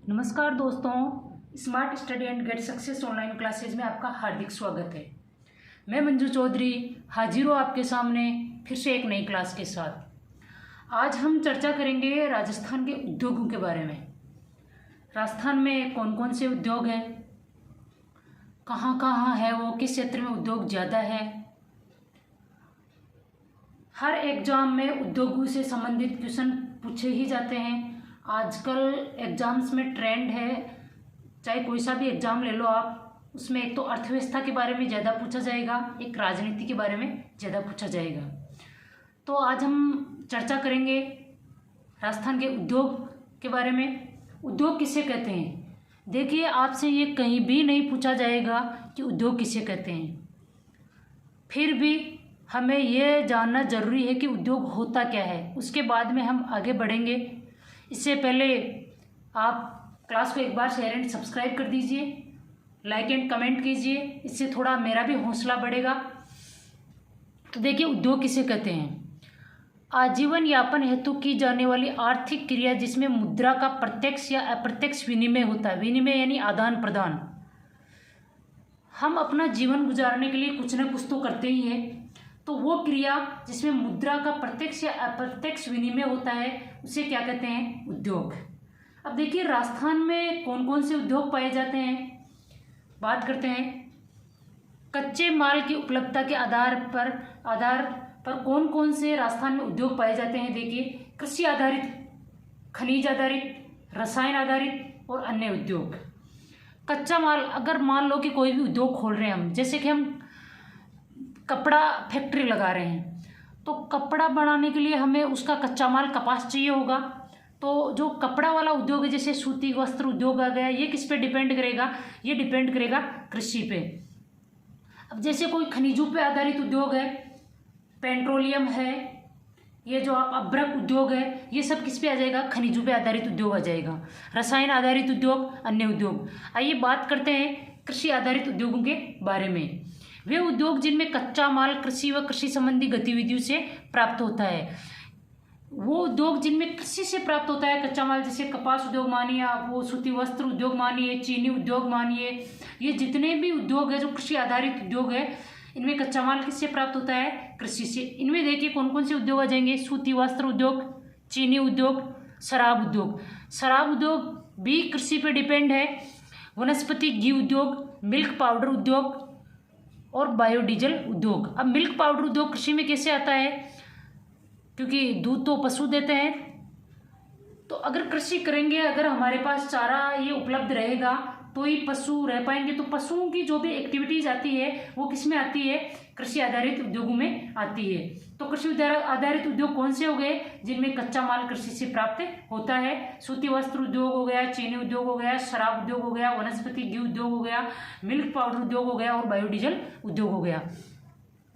नमस्कार दोस्तों, smart study and get success online classes में आपका हार्दिक स्वागत है। मैं मंजू चौधरी हाजिर हूँ आपके सामने फिर से एक नई क्लास के साथ। आज हम चर्चा करेंगे राजस्थान के उद्योगों के बारे में। राजस्थान में कौन कौन से उद्योग हैं, कहाँ कहाँ है वो, किस क्षेत्र में उद्योग ज़्यादा है। हर एग्जाम में उद्योगों से संबंधित क्वेश्चन पूछे ही जाते हैं। आजकल एग्ज़ाम्स में ट्रेंड है, चाहे कोई सा भी एग्ज़ाम ले लो आप, उसमें एक तो अर्थव्यवस्था के बारे में ज़्यादा पूछा जाएगा, एक राजनीति के बारे में ज़्यादा पूछा जाएगा। तो आज हम चर्चा करेंगे राजस्थान के उद्योग के बारे में। उद्योग किसे कहते हैं? देखिए, आपसे ये कहीं भी नहीं पूछा जाएगा कि उद्योग किसे कहते हैं। फिर भी हमें यह जानना ज़रूरी है कि उद्योग होता क्या है, उसके बाद में हम आगे बढ़ेंगे। इससे पहले आप क्लास को एक बार शेयर एंड सब्सक्राइब कर दीजिए, लाइक एंड कमेंट कीजिए, इससे थोड़ा मेरा भी हौसला बढ़ेगा। तो देखिए, उद्योग किसे कहते हैं? आजीवन यापन हेतु की जाने वाली आर्थिक क्रिया जिसमें मुद्रा का प्रत्यक्ष या अप्रत्यक्ष विनिमय होता है। विनिमय यानी आदान प्रदान। हम अपना जीवन गुजारने के लिए कुछ न कुछ तो करते ही हैं, तो वो क्रिया जिसमें मुद्रा का प्रत्यक्ष या अप्रत्यक्ष विनिमय होता है उसे क्या कहते हैं? उद्योग। अब देखिए, राजस्थान में कौन कौन से उद्योग पाए जाते हैं, बात करते हैं। कच्चे माल की उपलब्धता के आधार पर कौन कौन से राजस्थान में उद्योग पाए जाते हैं। देखिए, कृषि आधारित, खनिज आधारित, रसायन आधारित और अन्य उद्योग। कच्चा माल, अगर मान लो कि कोई भी उद्योग खोल रहे हैं हम, जैसे कि हम कपड़ा फैक्ट्री लगा रहे हैं, तो कपड़ा बनाने के लिए हमें उसका कच्चा माल कपास चाहिए होगा। तो जो कपड़ा वाला उद्योग है, जैसे सूती वस्त्र उद्योग आ गया, ये किस पे डिपेंड करेगा? ये डिपेंड करेगा कृषि पे। अब जैसे कोई खनिजों पे आधारित उद्योग है, पेट्रोलियम है, ये जो आप अभ्रक उद्योग है, ये सब किस पे आ जाएगा? खनिजों पे आधारित उद्योग आ जाएगा। रसायन आधारित उद्योग, अन्य उद्योग। आइए बात करते हैं कृषि आधारित उद्योगों के बारे में। वे उद्योग जिनमें कच्चा माल कृषि व कृषि संबंधी गतिविधियों से प्राप्त होता है। वो उद्योग जिनमें कृषि से प्राप्त होता है कच्चा माल, जैसे कपास उद्योग मानिए आप, वो सूती वस्त्र उद्योग मानिए, चीनी उद्योग मानिए, ये जितने भी उद्योग है जो कृषि आधारित उद्योग है, इनमें कच्चा माल किससे प्राप्त होता है? कृषि से। इनमें देखिए कौन कौन से उद्योग आ जाएंगे? सूती वस्त्र उद्योग, चीनी उद्योग, शराब उद्योग। शराब उद्योग भी कृषि पर डिपेंड है। वनस्पति घी उद्योग, मिल्क पाउडर उद्योग और बायोडीजल उद्योग। अब मिल्क पाउडर उद्योग कृषि में कैसे आता है? क्योंकि दूध तो पशु देते हैं, तो अगर कृषि करेंगे, अगर हमारे पास चारा ये उपलब्ध रहेगा तो ही पशु रह पाएंगे। तो पशुओं की जो भी एक्टिविटीज आती है वो किस में आती है? कृषि आधारित उद्योगों में आती है। तो कृषि आधारित उद्योग कौन से हो गए? जिनमें कच्चा माल कृषि से प्राप्त होता है। सूती वस्त्र उद्योग हो गया, चीनी उद्योग हो गया, शराब उद्योग हो गया, वनस्पति घी उद्योग हो गया, मिल्क पाउडर उद्योग हो गया और बायोडीजल उद्योग हो गया।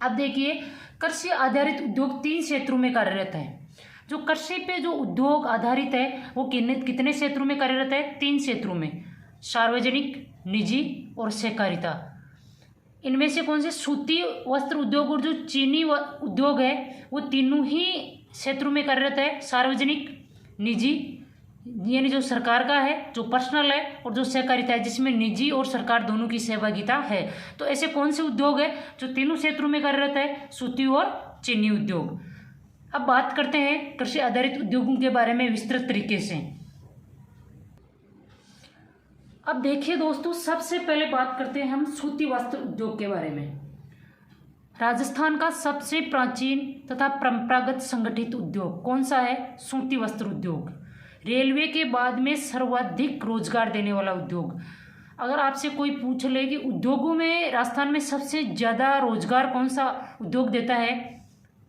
अब देखिए, कृषि आधारित उद्योग 3 क्षेत्रों में कार्यरत है। जो कृषि पे जो उद्योग आधारित है वो कितने क्षेत्रों में कार्यरत है? 3 क्षेत्रों में, सार्वजनिक, निजी और सहकारिता। इनमें से कौन से? सूती वस्त्र उद्योग और जो चीनी उद्योग है वो तीनों ही क्षेत्रों में कार्यरत है। सार्वजनिक, निजी यानी जो सरकार का है, जो पर्सनल है, और जो सहकारिता है जिसमें निजी और सरकार दोनों की सहभागिता है। तो ऐसे कौन से उद्योग है जो तीनों क्षेत्रों में कार्यरत है? सूती और चीनी उद्योग। अब बात करते हैं कृषि आधारित उद्योगों के बारे में विस्तृत तरीके से। अब देखिए दोस्तों, सबसे पहले बात करते हैं हम सूती वस्त्र उद्योग के बारे में। राजस्थान का सबसे प्राचीन तथा परंपरागत संगठित उद्योग कौन सा है? सूती वस्त्र उद्योग। रेलवे के बाद में सर्वाधिक रोजगार देने वाला उद्योग। अगर आपसे कोई पूछ ले कि उद्योगों में राजस्थान में सबसे ज़्यादा रोजगार कौन सा उद्योग देता है,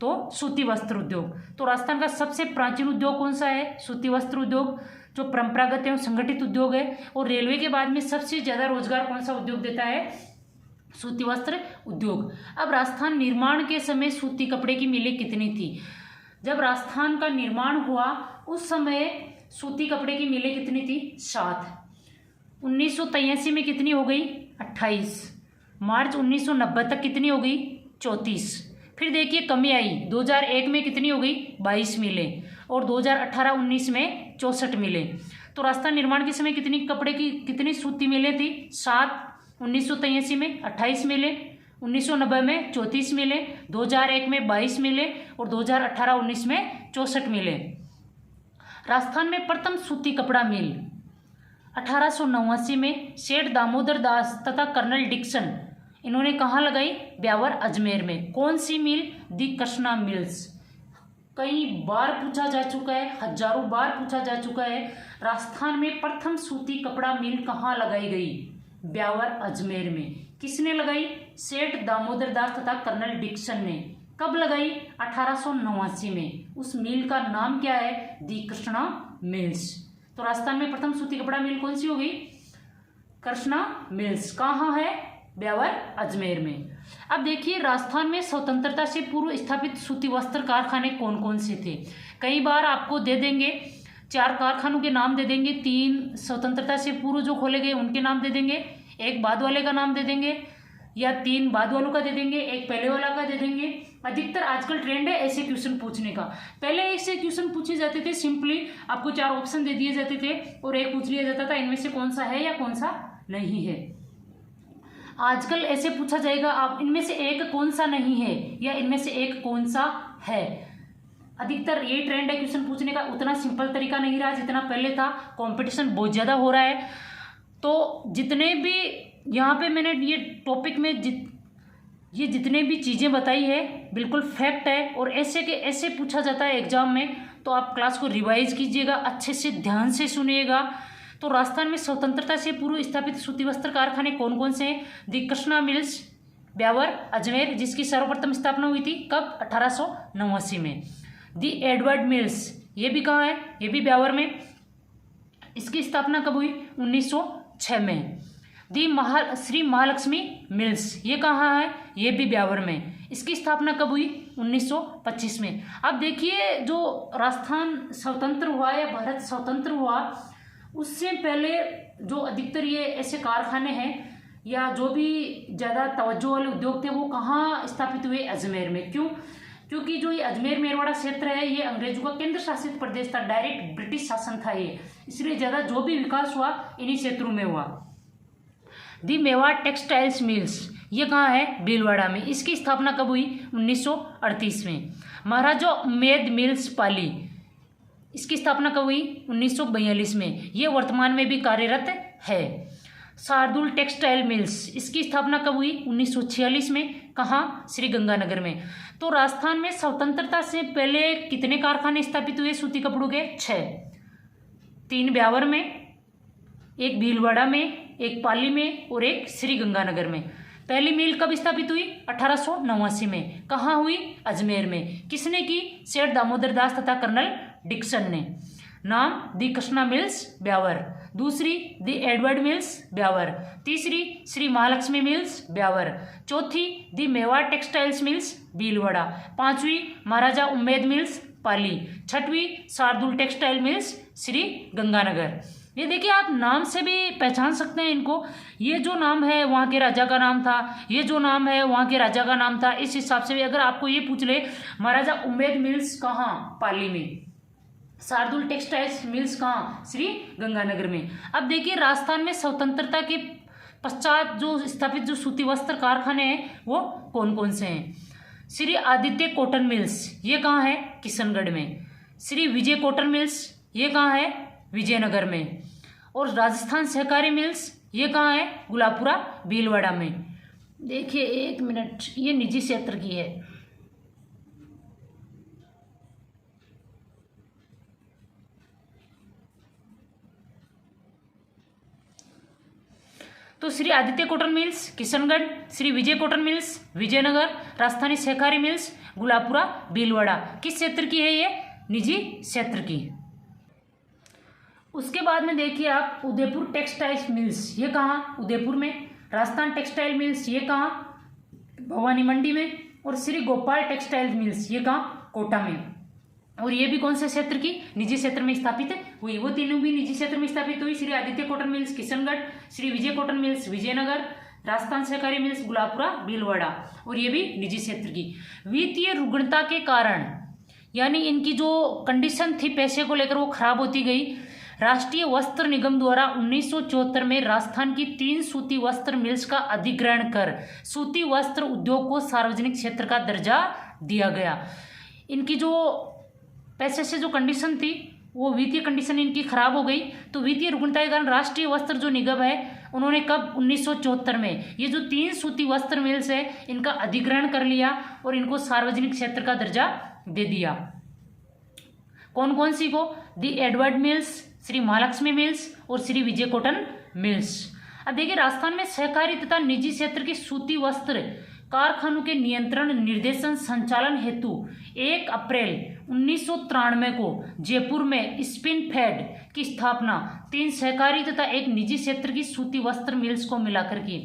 तो सूती वस्त्र उद्योग। तो राजस्थान का सबसे प्राचीन उद्योग कौन सा है? सूती वस्त्र उद्योग, जो परंपरागत एवं संगठित उद्योग है। और रेलवे के बाद में सबसे ज़्यादा रोजगार कौन सा उद्योग देता है? सूती वस्त्र उद्योग। अब राजस्थान निर्माण के समय सूती कपड़े की मिलें कितनी थी? जब राजस्थान का निर्माण हुआ उस समय सूती कपड़े की मिलें कितनी थी? 7। 1983 में कितनी हो गई? 28। मार्च 1990 तक कितनी हो गई? 34। फिर देखिए कमी आई, 2001 में कितनी हो गई? 22 मिले, और 2018-19 में 64 मिले। तो राजस्थान निर्माण के समय कितनी सूती मिलें थी? 7। 1983 में 28 मिले, 1990 में 34 मिले, 2001 में 22 मिले और 2018-19 में 64 मिले। राजस्थान में प्रथम सूती कपड़ा मिल 1889 में सेठ दामोदर दास तथा कर्नल डिक्सन, इन्होंने कहाँ लगाई? ब्यावर अजमेर में। कौन सी मिल? दी कृष्णा मिल्स। कई बार पूछा जा चुका है, हजारों बार पूछा जा चुका है, राजस्थान में प्रथम सूती कपड़ा मिल कहाँ लगाई गई? ब्यावर अजमेर में। किसने लगाई? सेठ दामोदर दास तथा कर्नल डिक्सन ने। कब लगाई? 1889 में। उस मिल का नाम क्या है? दी कृष्णा मिल्स। तो राजस्थान में प्रथम सूती कपड़ा मिल कौन सी हो गई? कृष्णा मिल्स। कहाँ है? ब्यावर अजमेर में। अब देखिए राजस्थान में स्वतंत्रता से पूर्व स्थापित सूती वस्त्र कारखाने कौन कौन से थे? कई बार आपको दे देंगे, 4 कारखानों के नाम दे देंगे, 3 स्वतंत्रता से पूर्व जो खोले गए उनके नाम दे देंगे, 1 बाद वाले का नाम दे देंगे, या 3 बाद वालों का दे देंगे, 1 पहले वाला का दे देंगे। अधिकतर आजकल ट्रेंड है ऐसे क्वेश्चन पूछने का। पहले ऐसे क्वेश्चन पूछे जाते थे, सिंपली आपको 4 ऑप्शन दे दिए जाते थे और 1 पूछ लिया जाता था इनमें से कौन सा है या कौन सा नहीं है। आजकल ऐसे पूछा जाएगा, आप इनमें से एक कौन सा नहीं है या इनमें से एक कौन सा है। अधिकतर ये ट्रेंड है क्वेश्चन पूछने का। उतना सिंपल तरीका नहीं रहा जितना पहले था, कंपटीशन बहुत ज़्यादा हो रहा है। तो जितने भी यहाँ पे मैंने ये टॉपिक में ये जितने भी चीज़ें बताई है बिल्कुल फैक्ट है और ऐसे के ऐसे पूछा जाता है एग्जाम में। तो आप क्लास को रिवाइज कीजिएगा, अच्छे से ध्यान से सुनिएगा। तो राजस्थान में स्वतंत्रता से पूर्व स्थापित सूती वस्त्र कारखाने कौन कौन से हैं? दी कृष्णा मिल्स, ब्यावर अजमेर, जिसकी सर्वप्रथम स्थापना हुई थी कब? 1889 में। दी एडवर्ड मिल्स, ये भी कहाँ है? ये भी ब्यावर में। इसकी स्थापना कब हुई? 1906 में। दी श्री महालक्ष्मी मिल्स, ये कहाँ है? ये भी ब्यावर में। इसकी स्थापना कब हुई? 1925 में। अब देखिए जो राजस्थान स्वतंत्र हुआ या भारत स्वतंत्र हुआ उससे पहले जो अधिकतर ये ऐसे कारखाने हैं या जो भी ज़्यादा तवज्जो वाले उद्योग थे वो कहाँ स्थापित हुए? अजमेर में। क्यों? क्योंकि जो ये अजमेर मेरवाड़ा क्षेत्र है ये अंग्रेजों का केंद्र शासित प्रदेश था, डायरेक्ट ब्रिटिश शासन था ये, इसलिए ज़्यादा जो भी विकास हुआ इन्हीं क्षेत्रों में हुआ। दी मेवाड़ टेक्सटाइल्स मिल्स, ये कहाँ है? भीलवाड़ा में। इसकी स्थापना कब हुई? 1938 में। महाराजा उम्मेद मिल्स पाली, इसकी स्थापना कब हुई? 1942 में। ये वर्तमान में भी कार्यरत है। शार्दुल टेक्सटाइल मिल्स, इसकी स्थापना कब हुई? 1946 में। कहाँ? श्री गंगानगर में। तो राजस्थान में स्वतंत्रता से पहले कितने कारखाने स्थापित हुए सूती कपड़ों के? 6। 3 ब्यावर में, 1 भीलवाड़ा में, 1 पाली में और 1 श्री गंगानगर में। पहली मिल कब स्थापित हुई? 1889 में। कहाँ हुई? अजमेर में। किसने की? सेठ दामोदर दास तथा कर्नल डिक्सन ने। नाम? दी कृष्णा मिल्स, ब्यावर। दूसरी दी एडवर्ड मिल्स, ब्यावर। तीसरी श्री महालक्ष्मी मिल्स, ब्यावर। चौथी दी मेवाड़ टेक्सटाइल्स मिल्स, भीलवाड़ा। 5वीं महाराजा उम्मेद मिल्स, पाली। 6वीं शार्दुल टेक्सटाइल मिल्स, श्री गंगानगर। ये देखिए आप नाम से भी पहचान सकते हैं इनको। ये जो नाम है वहाँ के राजा का नाम था, ये जो नाम है वहाँ के राजा का नाम था। इस हिसाब से भी अगर आपको ये पूछ ले महाराजा उम्मेद मिल्स कहाँ? पाली में। शार्दुल टेक्सटाइल्स मिल्स कहाँ? श्री गंगानगर में। अब देखिए राजस्थान में स्वतंत्रता के पश्चात जो स्थापित जो सूती वस्त्र कारखाने हैं वो कौन कौन से हैं? श्री आदित्य कॉटन मिल्स, ये कहाँ है? किशनगढ़ में। श्री विजय कॉटन मिल्स, ये कहाँ है? विजयनगर में। और राजस्थान सहकारी मिल्स, ये कहाँ है? गुलापुरा, भीलवाड़ा में। देखिए 1 मिनट, ये निजी क्षेत्र की है। तो Shri Aditya cotton mills Kishangarh, Shri Vijay cotton mills Vijayanagar, Rajasthani सहकारी मिल्स गुलापुरा, भीलवाड़ा। किस क्षेत्र की है ये? निजी क्षेत्र की। उसके बाद में देखिए आप उदयपुर टेक्सटाइल्स मिल्स, ये कहाँ? उदयपुर में। राजस्थान टेक्सटाइल मिल्स, ये कहाँ? भवानी मंडी में। और श्री गोपाल टेक्सटाइल मिल्स, ये कहाँ? कोटा में। और ये भी कौन से क्षेत्र की? निजी क्षेत्र में स्थापित हुई। वो तीनों भी निजी क्षेत्र में स्थापित हुई। Shri Aditya cotton mills Kishangarh, Shri Vijay cotton mills Vijayanagar, Rajasthan सहकारी मिल्स गुलापुरा, भीलवाड़ा। और ये भी निजी क्षेत्र की। वित्तीय रुग्णता के कारण, यानी इनकी जो कंडीशन थी पैसे को लेकर वो खराब होती गई। राष्ट्रीय वस्त्र निगम द्वारा 1974 में राजस्थान की 3 सूती वस्त्र मिल्स का अधिग्रहण कर सूती वस्त्र उद्योग को सार्वजनिक क्षेत्र का दर्जा दिया गया। इनकी जो पैसे से जो कंडीशन थी वो वित्तीय कंडीशन इनकी खराब हो गई, तो वित्तीय रुग्णता के कारण राष्ट्रीय वस्त्र जो निगम है उन्होंने कब 1974 में ये जो 3 सूती वस्त्र मिल्स है इनका अधिग्रहण कर लिया और इनको सार्वजनिक क्षेत्र का दर्जा दे दिया। कौन कौन सी को? The Edward mills, Shri Mahalakshmi mills और श्री विजय कॉटन मिल्स। अब देखिए राजस्थान में सहकारी तथा निजी क्षेत्र के सूती वस्त्र कारखानों के नियंत्रण, निर्देशन, संचालन हेतु 1 अप्रैल 1993 को जयपुर में स्पिन फेड की स्थापना 3 सहकारी तथा 1 निजी क्षेत्र की सूती वस्त्र मिल्स को मिलाकर की।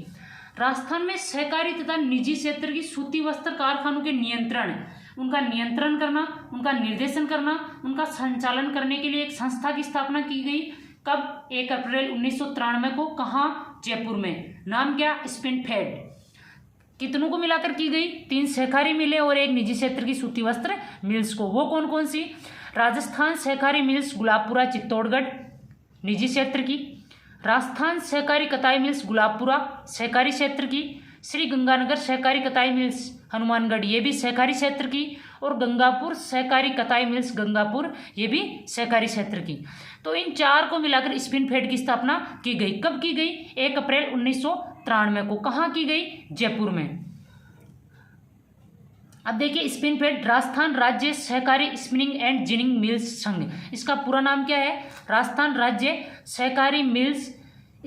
राजस्थान में सहकारी तथा निजी क्षेत्र की सूती वस्त्र कारखानों के उनका नियंत्रण करना, उनका निर्देशन करना, उनका संचालन करने के लिए एक संस्था की स्थापना की गई। कब? 1 अप्रैल 1993 को। कहाँ? जयपुर में। नाम क्या? Spin fed. कितनों को मिलाकर की गई? 3 सहकारी मिलें और 1 निजी क्षेत्र की सूती वस्त्र मिल्स को। वो कौन कौन सी? राजस्थान सहकारी मिल्स गुलाबपुरा चित्तौड़गढ़ निजी क्षेत्र की, राजस्थान सहकारी कताई मिल्स गुलाबपुरा सहकारी क्षेत्र की, श्री गंगानगर सहकारी कताई मिल्स हनुमानगढ़ ये भी सहकारी क्षेत्र की, और गंगापुर सहकारी कताई मिल्स गंगापुर ये भी सहकारी क्षेत्र की। तो इन 4 को मिलाकर स्पिन फेड की स्थापना की गई। कब की गई? 1 अप्रैल 1993 को। कहाँ की गई? जयपुर में। अब देखिए स्पिन फेड राजस्थान राज्य सहकारी स्पिनिंग एंड जिनिंग मिल्स संघ, इसका पूरा नाम क्या है? राजस्थान राज्य सहकारी mills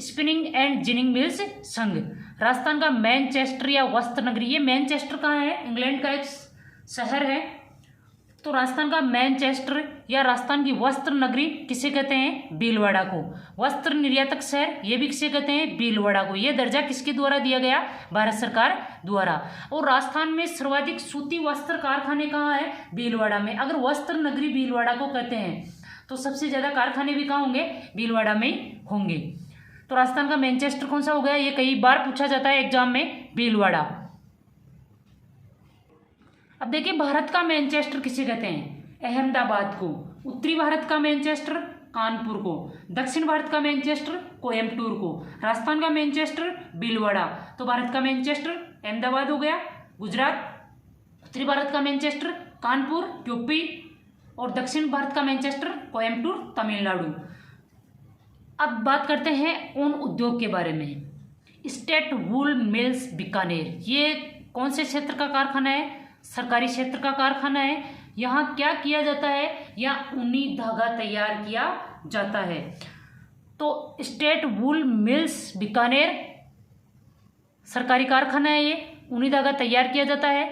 spinning and ginning mills संघ। राजस्थान का मैनचेस्टर या वस्त्र नगरी, ये मैनचेस्टर कहाँ है? इंग्लैंड का एक शहर है। तो राजस्थान का मैनचेस्टर या राजस्थान की वस्त्र नगरी किसे कहते हैं? भीलवाड़ा को। वस्त्र निर्यातक शहर ये भी किसे कहते हैं? भीलवाड़ा को। ये दर्जा किसके द्वारा दिया गया? भारत सरकार द्वारा। और राजस्थान में सर्वाधिक सूती वस्त्र कारखाने कहाँ है? भीलवाड़ा में। अगर वस्त्र नगरी भीलवाड़ा को कहते हैं तो सबसे ज्यादा कारखाने भी कहाँ होंगे? भीलवाड़ा में होंगे। तो राजस्थान का मैनचेस्टर कौन सा हो गया? ये कई बार पूछा जाता है एग्जाम में, भीलवाड़ा। अब देखिए भारत का मैनचेस्टर किसे कहते हैं? अहमदाबाद को। उत्तरी भारत का मैनचेस्टर कानपुर को, दक्षिण भारत का मैनचेस्टर कोयम्बटूर को, राजस्थान का मैनचेस्टर भीलवाड़ा। तो भारत का मैनचेस्टर अहमदाबाद हो गया गुजरात, उत्तरी भारत का मैनचेस्टर कानपुर यूपी, और दक्षिण भारत का मैनचेस्टर कोयम्बटूर तमिलनाडु। अब बात करते हैं ऊन उद्योग के बारे में। स्टेट वूल मिल्स बीकानेर, ये कौन से क्षेत्र का कारखाना है? सरकारी क्षेत्र का कारखाना है। यहाँ क्या किया जाता है? यहाँ ऊनी धागा तैयार किया जाता है। तो स्टेट वूल मिल्स बीकानेर सरकारी कारखाना है, ये ऊनी धागा तैयार किया जाता है।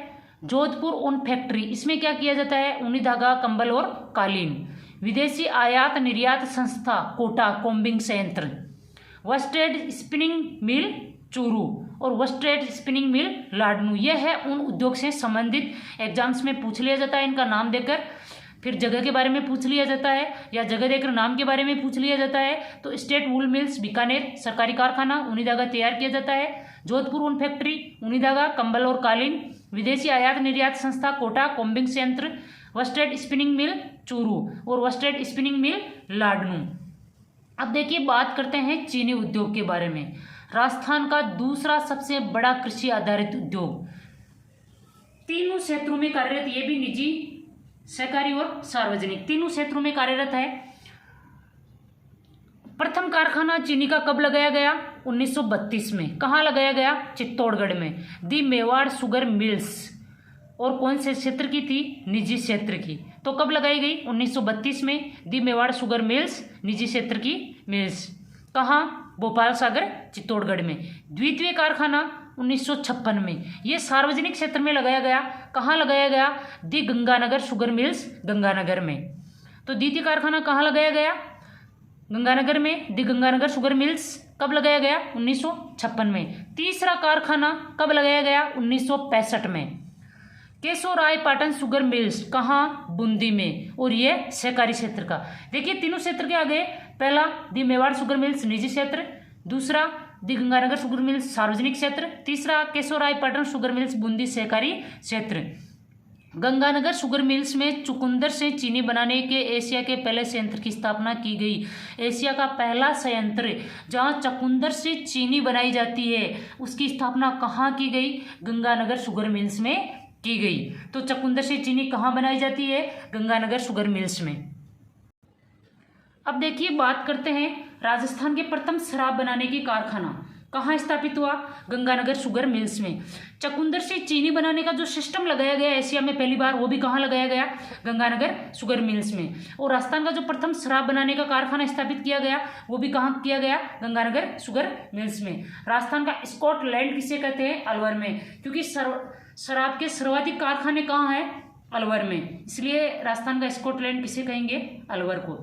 जोधपुर ऊन फैक्ट्री, इसमें क्या किया जाता है? ऊनी धागा, कंबल और कालीन। विदेशी आयात निर्यात संस्था कोटा कोम्बिंग संयंत्र। वस्टेड स्पिनिंग मिल चूरू और वस्टेड स्पिनिंग मिल लाडनू, यह है उन उद्योग से संबंधित। एग्जाम्स में पूछ लिया जाता है इनका नाम देकर, फिर जगह के बारे में पूछ लिया जाता है या जगह देकर नाम के बारे में पूछ लिया जाता है। तो स्टेट वूल मिल्स बीकानेर सरकारी कारखाना, ऊनी धागा तैयार किया जाता है। जोधपुर ऊन फैक्ट्री, ऊनी धागा, कंबल और कालीन। विदेशी आयात निर्यात संस्था कोटा कोम्बिंग संयंत्र। वस्टेड स्पिनिंग मिल चूरू और वस्टेड स्पिनिंग मिल लाडनू। अब देखिए बात करते हैं चीनी उद्योग के बारे में। राजस्थान का दूसरा सबसे बड़ा कृषि आधारित उद्योग, तीनों क्षेत्रों में कार्यरत, ये भी निजी, सहकारी और सार्वजनिक, तीनों क्षेत्रों में कार्यरत है। प्रथम कारखाना चीनी का कब लगाया गया? 1932 में। कहाँ लगाया गया? चित्तौड़गढ़ में। दी मेवाड़ शुगर मिल्स, और कौन से क्षेत्र की थी? निजी क्षेत्र की। तो कब लगाई गई? 1932 में। दी मेवाड़ शुगर मिल्स निजी क्षेत्र की मिल्स। कहाँ? भोपाल सागर चित्तौड़गढ़ में। द्वितीय कारखाना 1956 में, ये सार्वजनिक क्षेत्र में लगाया गया। कहाँ लगाया गया? दी गंगानगर शुगर मिल्स गंगानगर में। तो द्वितीय कारखाना कहाँ लगाया गया? गंगानगर में। दी गंगानगर शुगर मिल्स कब लगाया गया? 1956 में। तीसरा कारखाना कब लगाया गया? 1965 में। केशोराय पाटन शुगर मिल्स कहाँ? बूंदी में, और ये सहकारी क्षेत्र का। देखिए तीनों क्षेत्र के आगे, पहला दी मेवाड़ शुगर मिल्स निजी क्षेत्र, दूसरा दी गंगानगर शुगर मिल्स सार्वजनिक क्षेत्र, तीसरा केशोराय पाटन शुगर मिल्स बूंदी सहकारी क्षेत्र। गंगानगर शुगर मिल्स में चुकंदर से चीनी बनाने के एशिया के पहले संयंत्र की स्थापना की गई। एशिया का पहला संयंत्र जहां चुकंदर से चीनी बनाई जाती है उसकी स्थापना कहाँ की गई? गंगानगर शुगर मिल्स में की गई। तो चुकंदर से चीनी कहाँ बनाई जाती है? गंगानगर शुगर मिल्स में। अब देखिए बात करते हैं राजस्थान के प्रथम शराब बनाने की कारखाना कहाँ स्थापित हुआ? गंगानगर शुगर मिल्स में। चुकंदर से चीनी बनाने का जो सिस्टम लगाया गया एशिया में पहली बार, वो भी कहाँ लगाया गया? गंगानगर शुगर मिल्स में। और राजस्थान का जो प्रथम शराब बनाने का कारखाना स्थापित किया गया वो भी कहाँ किया गया? गंगानगर शुगर मिल्स में। राजस्थान का स्कॉटलैंड किसे कहते हैं? अलवर में, क्योंकि शराब के सर्वाधिक कारखाने कहाँ हैं? अलवर में, इसलिए राजस्थान का स्कॉटलैंड किसे कहेंगे? अलवर को।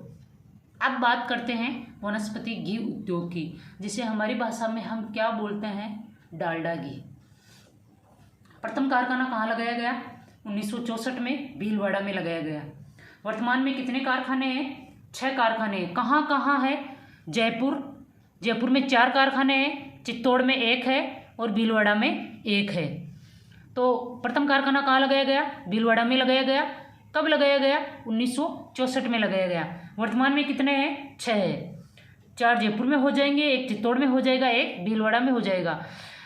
अब बात करते हैं वनस्पति घी उद्योग की, जिसे हमारी भाषा में हम क्या बोलते हैं? डालडा घी। प्रथम कारखाना कहाँ लगाया गया? 1964 में भीलवाड़ा में लगाया गया। वर्तमान में कितने कारखाने हैं? 6 कारखाने हैं। कहाँ कहाँ है? जयपुर में 4 कारखाने हैं, चित्तौड़ में 1 है और भीलवाड़ा में 1 है। तो प्रथम कारखाना कहाँ लगाया गया? भीलवाड़ा में लगाया गया। कब लगाया गया? 1964 में लगाया गया। वर्तमान में कितने हैं? 6 है। 4 जयपुर में हो जाएंगे, 1 चित्तौड़ में हो जाएगा, 1 भीलवाड़ा में हो जाएगा।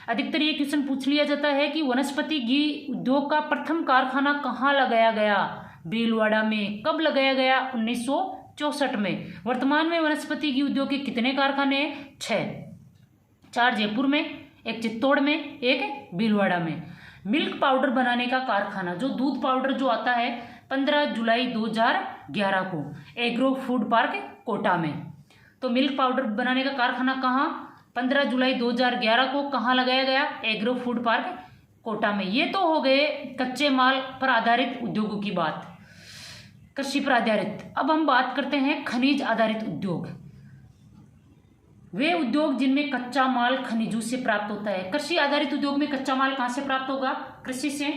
अधिकतर ये क्वेश्चन पूछ लिया जाता है कि वनस्पति घी उद्योग का प्रथम कारखाना कहाँ लगाया गया? भीलवाड़ा में। कब लगाया गया? 1964 में। वर्तमान में वनस्पति घी उद्योग के कितने कारखाने हैं? 6। 4 जयपुर में, 1 चित्तौड़ में, 1 भीलवाड़ा में। मिल्क पाउडर बनाने का कारखाना, जो दूध पाउडर जो आता है, 15 जुलाई 2011 को एग्रो फूड पार्क कोटा में। तो मिल्क पाउडर बनाने का कारखाना कहाँ? 15 जुलाई 2011 को कहाँ लगाया गया? एग्रो फूड पार्क कोटा में। ये तो हो गए कच्चे माल पर आधारित उद्योगों की बात, कृषि पर आधारित। अब हम बात करते हैं खनिज आधारित उद्योग। वे उद्योग जिनमें कच्चा माल खनिजों से प्राप्त होता है। कृषि आधारित उद्योग में कच्चा माल कहाँ से प्राप्त होगा? कृषि से।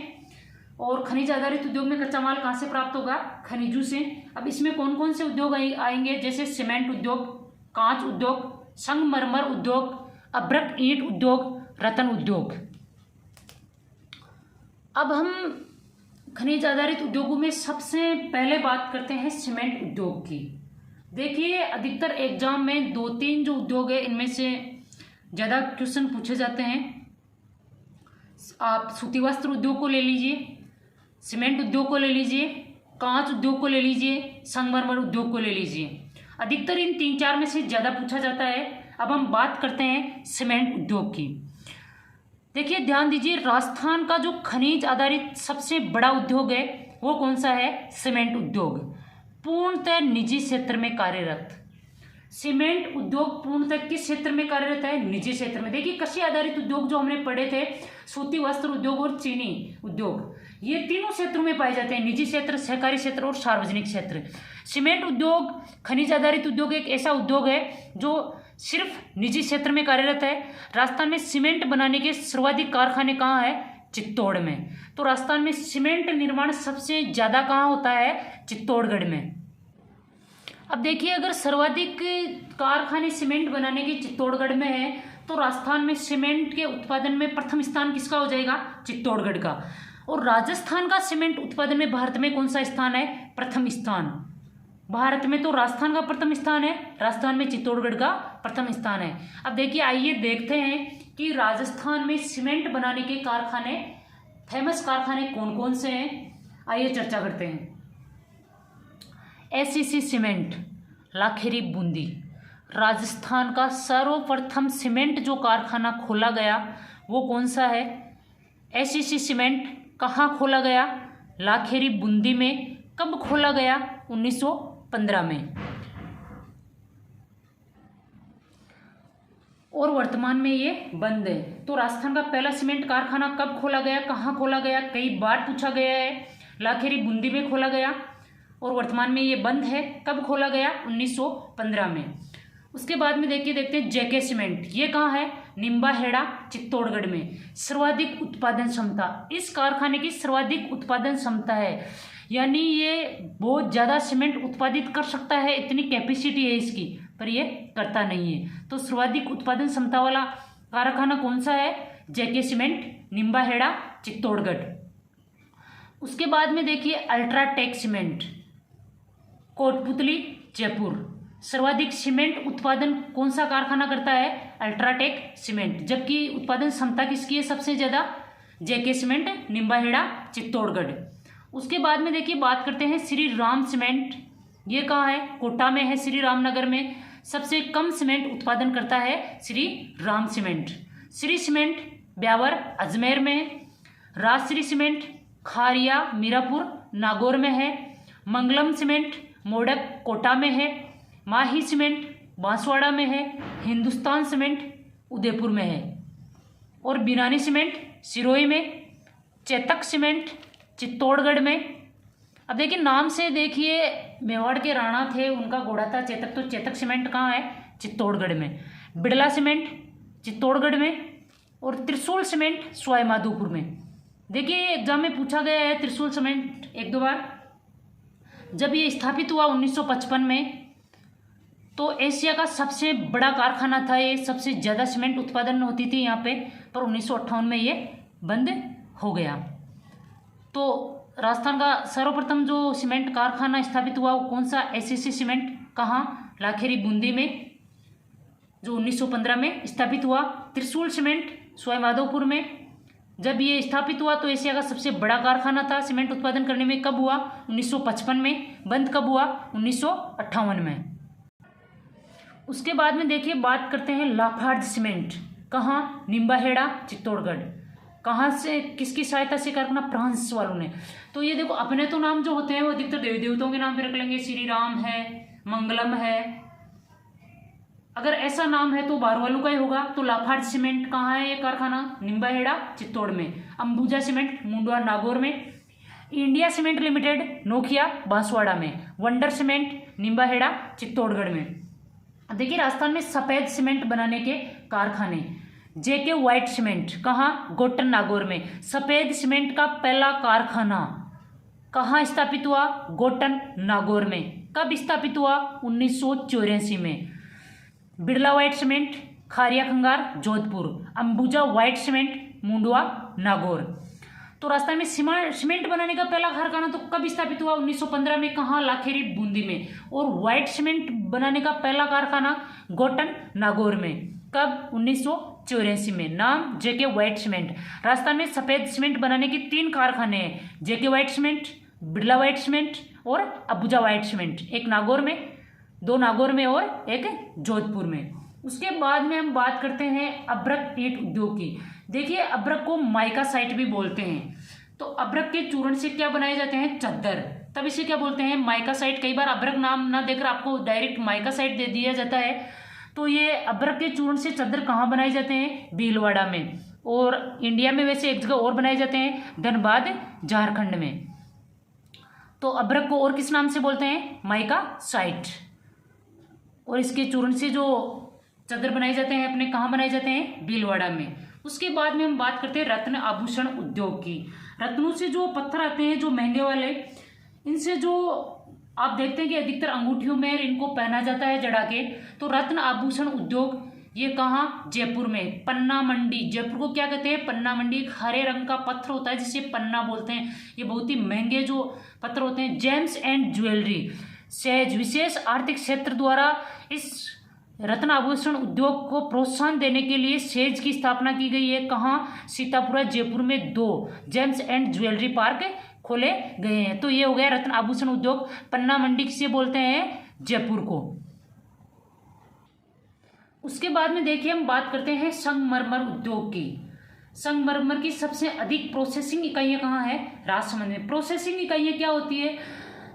और खनिज आधारित उद्योग में कच्चा माल कहाँ से प्राप्त होगा? खनिजों से। अब इसमें कौन कौन से उद्योग आएंगे? जैसे सीमेंट उद्योग, कांच उद्योग, संगमरमर उद्योग, अभ्रक ईंट उद्योग, रत्न उद्योग। अब हम खनिज आधारित उद्योगों में सबसे पहले बात करते हैं सीमेंट उद्योग की। देखिए अधिकतर एग्जाम में 2-3 जो उद्योग है इनमें से ज़्यादा क्वेश्चन पूछे जाते हैं। आप सूती वस्त्र उद्योग को ले लीजिए, सीमेंट उद्योग को ले लीजिए, कांच उद्योग को ले लीजिए, संगमरमर उद्योग को ले लीजिए। अधिकतर इन 3-4 में से ज़्यादा पूछा जाता है। अब हम बात करते हैं सीमेंट उद्योग की। देखिए ध्यान दीजिए, राजस्थान का जो खनिज आधारित सबसे बड़ा उद्योग है वो कौन सा है? सीमेंट उद्योग। पूर्णतः निजी क्षेत्र में कार्यरत। सीमेंट उद्योग पूर्णतः किस क्षेत्र में कार्यरत है? निजी क्षेत्र में। देखिए कृषि आधारित उद्योग जो हमने पढ़े थे, सूती वस्त्र उद्योग और चीनी उद्योग, ये तीनों क्षेत्रों में पाए जाते हैं, निजी क्षेत्र, सहकारी क्षेत्र और सार्वजनिक क्षेत्र। सीमेंट उद्योग खनिज आधारित उद्योग एक ऐसा उद्योग है जो सिर्फ निजी क्षेत्र में कार्यरत है। राजस्थान में सीमेंट बनाने के सर्वाधिक कारखाने कहाँ है? चित्तौड़ में। तो राजस्थान में सीमेंट निर्माण सबसे ज़्यादा कहाँ होता है? चित्तौड़गढ़ में। अब देखिए अगर सर्वाधिक कारखाने सीमेंट बनाने के चित्तौड़गढ़ में है तो राजस्थान में सीमेंट के उत्पादन में प्रथम स्थान किसका हो जाएगा? चित्तौड़गढ़ का। और राजस्थान का सीमेंट उत्पादन में भारत में कौन सा स्थान है? प्रथम स्थान। भारत में तो राजस्थान का प्रथम स्थान है, राजस्थान में चित्तौड़गढ़ का प्रथम स्थान है। अब देखिए आइए देखते हैं कि राजस्थान में सीमेंट बनाने के कारखाने, फेमस कारखाने कौन कौन से हैं। आइए चर्चा करते हैं। ACC cement, Lakheri, Bundi. राजस्थान का सर्वप्रथम सीमेंट जो कारखाना खोला गया वो कौन सा है? ACC cement. कहाँ खोला गया? लाखेरी, बूंदी में। कब खोला गया? 1915 में। और वर्तमान में ये बंद है। तो राजस्थान का पहला सीमेंट कारखाना कब खोला गया, कहाँ खोला गया? कई बार पूछा गया है। लाखेरी, बूंदी में खोला गया और वर्तमान में ये बंद है। कब खोला गया? 1915 में। उसके बाद में देखते हैं जेके सीमेंट। ये कहाँ है? निम्बाहेड़ा, चित्तौड़गढ़ में। सर्वाधिक उत्पादन क्षमता, इस कारखाने की सर्वाधिक उत्पादन क्षमता है, यानी ये बहुत ज़्यादा सीमेंट उत्पादित कर सकता है, इतनी कैपेसिटी है इसकी, पर ये करता नहीं है। तो सर्वाधिक उत्पादन क्षमता वाला कारखाना कौन सा है? जेके सीमेंट, निम्बाहेड़ा, चित्तौड़गढ़। उसके बाद में देखिए अल्ट्राटेक सीमेंट, कोटपुतली, जयपुर। सर्वाधिक सीमेंट उत्पादन कौन सा कारखाना करता है? UltraTech cement. जबकि उत्पादन क्षमता किसकी है सबसे ज़्यादा? जेके सीमेंट, निम्बाहेड़ा, चित्तौड़गढ़। उसके बाद में देखिए बात करते हैं श्री राम सीमेंट। ये कहाँ है? कोटा में है, श्री रामनगर में। सबसे कम सीमेंट उत्पादन करता है श्री राम सीमेंट। श्री सीमेंट ब्यावर, अजमेर में। राजश्री सीमेंट खारिया, मीरापुर, नागौर में है। मंगलम सीमेंट मोडक, कोटा में है। माही सीमेंट बांसवाड़ा में है। हिंदुस्तान सीमेंट उदयपुर में है। और बिनानी सीमेंट सिरोही में। चेतक सीमेंट चित्तौड़गढ़ में। अब देखिए नाम से देखिए, मेवाड़ के राणा थे, उनका घोड़ा था चेतक, तो चेतक सीमेंट कहाँ है? चित्तौड़गढ़ में। बिड़ला सीमेंट चित्तौड़गढ़ में। और त्रिशूल सीमेंट सवाई माधोपुर में। देखिए एग्जाम में पूछा गया है त्रिशूल सीमेंट एक दो बार। जब ये स्थापित हुआ 1955 में, तो एशिया का सबसे बड़ा कारखाना था ये, सबसे ज़्यादा सीमेंट उत्पादन होती थी यहाँ पे, पर 1958 में ये बंद हो गया। तो राजस्थान का सर्वप्रथम जो सीमेंट कारखाना स्थापित हुआ वो कौन सा? SCC cement. कहाँ? लाखेरी, बूंदी में, जो 1915 में स्थापित हुआ। त्रिशूल सीमेंट सवाई माधोपुर में। जब ये स्थापित हुआ तो एशिया का सबसे बड़ा कारखाना था सीमेंट उत्पादन करने में। कब हुआ? 1955 में। बंद कब हुआ? 1958 में। उसके बाद में देखिए बात करते हैं लाफार्ज सीमेंट। कहाँ? निम्बाहेड़ा, चित्तौड़गढ़। कहाँ से, किसकी सहायता से कारखाना? फ्रांस वालों ने। तो ये देखो अपने तो नाम जो होते हैं वो अधिकतर देवी देवताओं के नाम पे रख लेंगे। श्री राम है, मंगलम है। अगर ऐसा नाम है तो बाहर वालों का ही होगा। तो लाफार्ज सीमेंट कहाँ है? ये कारखाना निम्बाहेड़ा, चित्तौड़ में। अंबुजा सीमेंट मुंडवा, नागौर में। इंडिया सीमेंट लिमिटेड नोखिया, बांसवाड़ा में। वंडर सीमेंट निम्बाहेड़ा, चित्तौड़गढ़ में। अब देखिए राजस्थान में सफेद सीमेंट बनाने के कारखाने। जेके व्हाइट सीमेंट कहाँ? गोटन, नागौर में। सफेद सीमेंट का पहला कारखाना कहाँ स्थापित हुआ? गोटन, नागौर में। कब स्थापित हुआ? 1984 में। Birla white cement Kharia Khangar, Jodhpur. Ambuja white cement Mundwa, Nagaur. तो राजस्थान में सीमेंट बनाने का पहला कारखाना तो कब स्थापित हुआ? 1915 में। कहाँ? लाखेरी, बूंदी में। और व्हाइट सीमेंट बनाने का पहला कारखाना गोटन, नागौर में। कब? 1984 में। नाम जेके व्हाइट सीमेंट। राजस्थान में सफेद सीमेंट बनाने के 3 कारखाने हैं। JK white cement, Birla white cement और अंबुजा व्हाइट सीमेंट। एक नागौर में, 2 नागौर में और एक जोधपुर में। उसके बाद में हम बात करते हैं अभ्रक ईंट उद्योग की। देखिए अभ्रक को माइका साइट भी बोलते हैं। तो अभ्रक के चूर्ण से क्या बनाए जाते हैं? चादर। तब इसे क्या बोलते हैं? Mica site. कई बार अभ्रक नाम ना देकर आपको डायरेक्ट माइका साइट दे दिया जाता है। तो ये अभ्रक के चूर्ण से चादर कहाँ बनाए जाते हैं? भीलवाड़ा में। और इंडिया में वैसे एक जगह और बनाए जाते हैं, धनबाद, झारखंड में। तो अभ्रक को और किस नाम से बोलते हैं? Mica site. और इसके चूर्ण से जो चादर बनाए जाते हैं अपने, कहाँ बनाए जाते हैं? भीलवाड़ा में। उसके बाद में हम बात करते हैं रत्न आभूषण उद्योग की। रत्नों से जो पत्थर आते हैं जो महंगे वाले, इनसे जो आप देखते हैं कि अधिकतर अंगूठियों में इनको पहना जाता है जड़ा के। तो रत्न आभूषण उद्योग ये कहाँ? जयपुर में। पन्ना मंडी, जयपुर को क्या कहते हैं? पन्ना मंडी। एक हरे रंग का पत्थर होता है जिसे पन्ना बोलते हैं। ये बहुत ही महंगे जो पत्थर होते हैं। जेम्स एंड ज्वेलरी सहज विशेष आर्थिक क्षेत्र द्वारा इस रत्न आभूषण उद्योग को प्रोत्साहन देने के लिए सेज की स्थापना की गई है। कहाँ? सीतापुरा, जयपुर में 2 जेम्स एंड ज्वेलरी पार्क खोले गए हैं। तो ये हो गया रत्न आभूषण उद्योग। पन्ना मंडी किसे बोलते हैं? जयपुर को। उसके बाद में देखिए हम बात करते हैं संगमरमर उद्योग की। संगमरमर की सबसे अधिक प्रोसेसिंग इकाइयाँ कहाँ है? राजसमंद में। प्रोसेसिंग इकाइयाँ क्या होती है?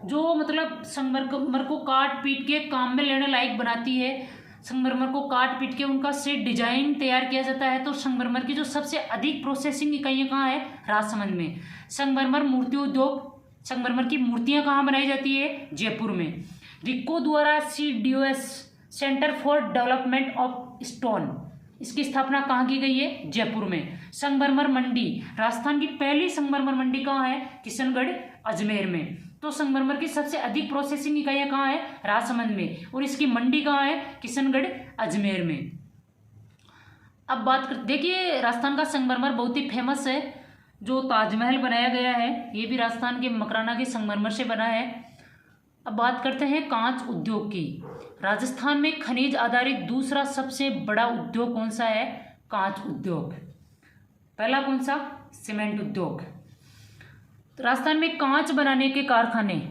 जो मतलब संगमरमर को काट पीट के काम में लेने लायक बनाती है। संगमरमर को काट पीट के उनका से डिजाइन तैयार किया जाता है। तो संगमरमर की जो सबसे अधिक प्रोसेसिंग इकाइयाँ कहाँ है? राजसमंद में। संगमरमर मूर्ति उद्योग, संगमरमर की मूर्तियाँ कहाँ बनाई जाती है? जयपुर में। रिको द्वारा CDOS centre for development of stone, इसकी स्थापना कहाँ की गई है? जयपुर में। संगमरमर मंडी, राजस्थान की पहली संगमरमर मंडी कहाँ है? किशनगढ़, अजमेर में। तो संगमरमर की सबसे अधिक प्रोसेसिंग इकाइयाँ कहाँ है? राजसमंद में। और इसकी मंडी कहाँ है? किशनगढ़, अजमेर में। अब बात कर, देखिए राजस्थान का संगमरमर बहुत ही फेमस है। जो ताजमहल बनाया गया है ये भी राजस्थान के मकराना के संगमरमर से बना है। अब बात करते हैं कांच उद्योग की। राजस्थान में खनिज आधारित दूसरा सबसे बड़ा उद्योग कौन सा है? कांच उद्योग। पहला कौन सा? सीमेंट उद्योग। तो राजस्थान में कांच बनाने के कारखाने,